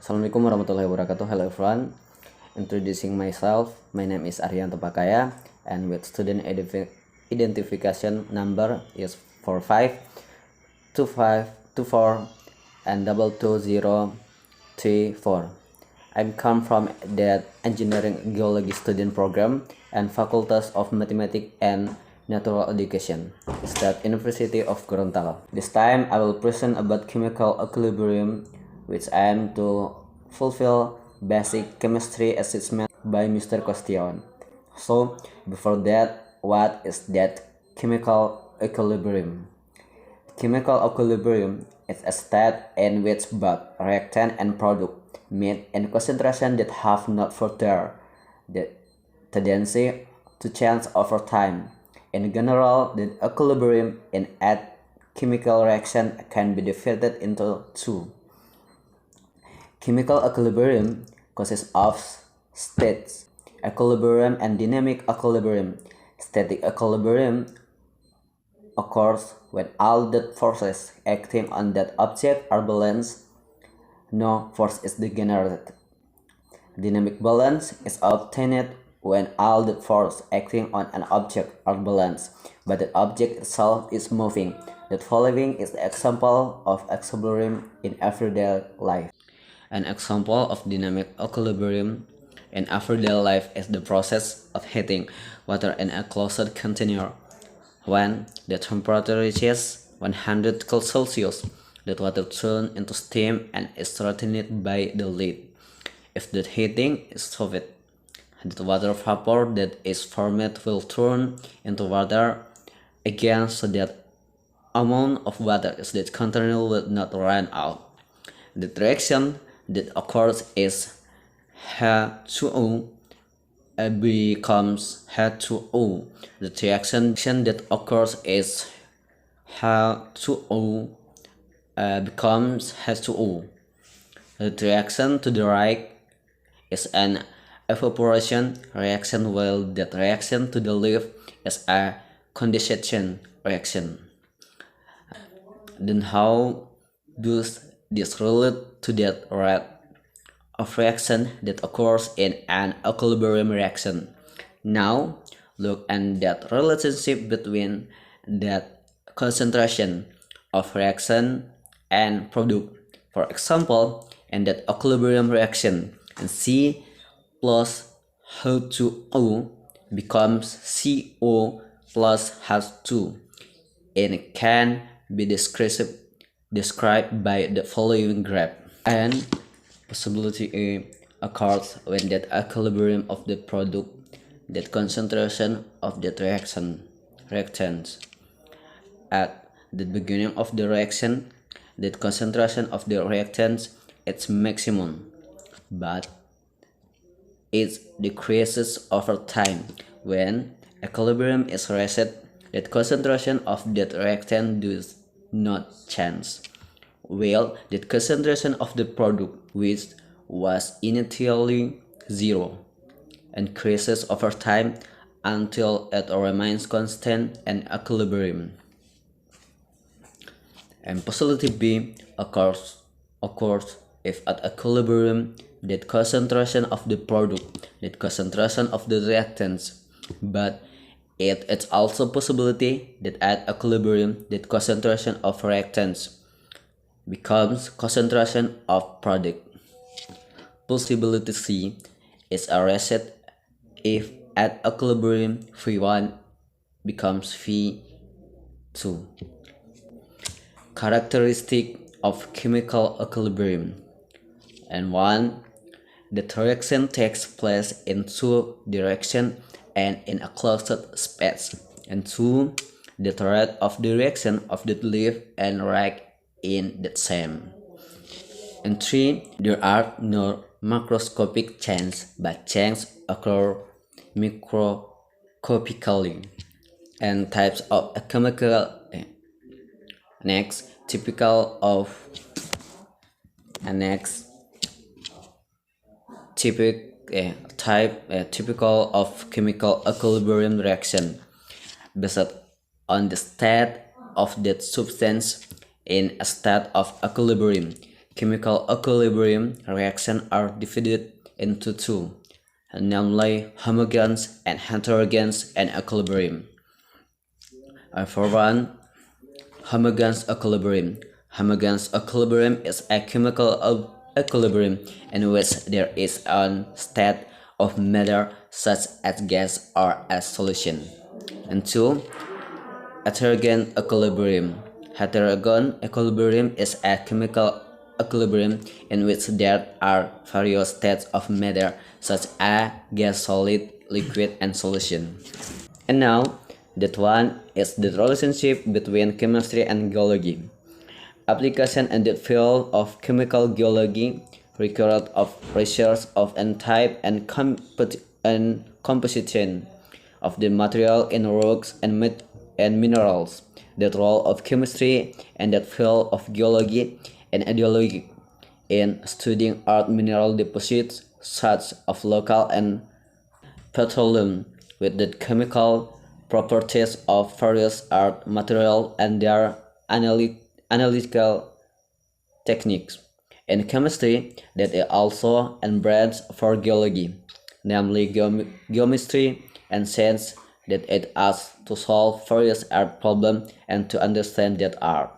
Assalamualaikum warahmatullahi wabarakatuh. Hello everyone. Introducing myself, my name is Ariyanto Pakaya, and with student identification number is 452524 and 22034. I come from the Engineering Geology student program and Faculties of Mathematics and Natural Education, State University of Gorontalo. This time I will present about chemical equilibrium, which aim to fulfill basic chemistry assessment by Mr. Question. So before that, what is that chemical equilibrium? Chemical equilibrium is a state in which both reactant and product meet in concentration that have not further the tendency to change over time. In general, the equilibrium in a chemical reaction can be divided into two. Chemical equilibrium consists of states equilibrium and dynamic equilibrium. Static equilibrium occurs when all the forces acting on that object are balanced. No force is generated. Dynamic balance is obtained when all the forces acting on an object are balanced, but the object itself is moving. The following is the example of equilibrium in everyday life. An example of dynamic equilibrium in everyday life is the process of heating water in a closed container. When the temperature reaches 100 Celsius, the water turns into steam and is threatened by the lid. If the heating is stopped, the water vapor that is formed will turn into water again, so that amount of water in the container will not run out. The reaction that occurs is H2O becomes H2O. The reaction that occurs is H2O becomes H2O. The reaction to the right is an evaporation reaction, while that reaction to the left is a condensation reaction. Then how does this relate to that rate of reaction that occurs in an equilibrium reaction? Now look at that relationship between that concentration of reaction and product. For example, in that equilibrium reaction, C plus H2O becomes CO plus H2, and it can be described by the following graph. And possibility A occurs when that equilibrium of the product, that concentration of that reactants at the beginning of the reaction, that concentration of the reactants is maximum, but it decreases over time. When equilibrium is reached, that concentration of that reactant does not change, while the concentration of the product, which was initially zero, increases over time until it remains constant in equilibrium. And possibility B occurs if at equilibrium that concentration of the product, that concentration of the reactants, but it is also possibility that at equilibrium that concentration of reactants becomes concentration of product. Possibility C is arrested if at equilibrium V1 becomes V2. Characteristic of chemical equilibrium. And 1. The reaction takes place in two directions and in a closed space. And 2. The rate of the reaction of the left and right in the same. And 3. There are no macroscopic changes, but changes occur microscopically. And types of chemical next typical of typical of chemical equilibrium reaction based on the state of that substance in a state of equilibrium. chemical equilibrium reactions are divided into two, namely homogeneous and heterogeneous and equilibrium. For one, homogeneous equilibrium. Homogeneous equilibrium is a chemical equilibrium in which there is a state of matter such as gas or a solution. And two, heterogeneous equilibrium. Heterogeneous equilibrium is a chemical equilibrium in which there are various states of matter such as gas, solid, liquid, and solution. And now, that one is the relationship between chemistry and geology. Application in the field of chemical geology record of research of type and composition of the material in rocks and minerals. The role of chemistry in that field of geology and ideology in studying earth mineral deposits such of local and petroleum with the chemical properties of various earth material and their analytical techniques. In chemistry, that is also a branch for geology, namely geometry and science that aid us to solve various earth problems and to understand that earth.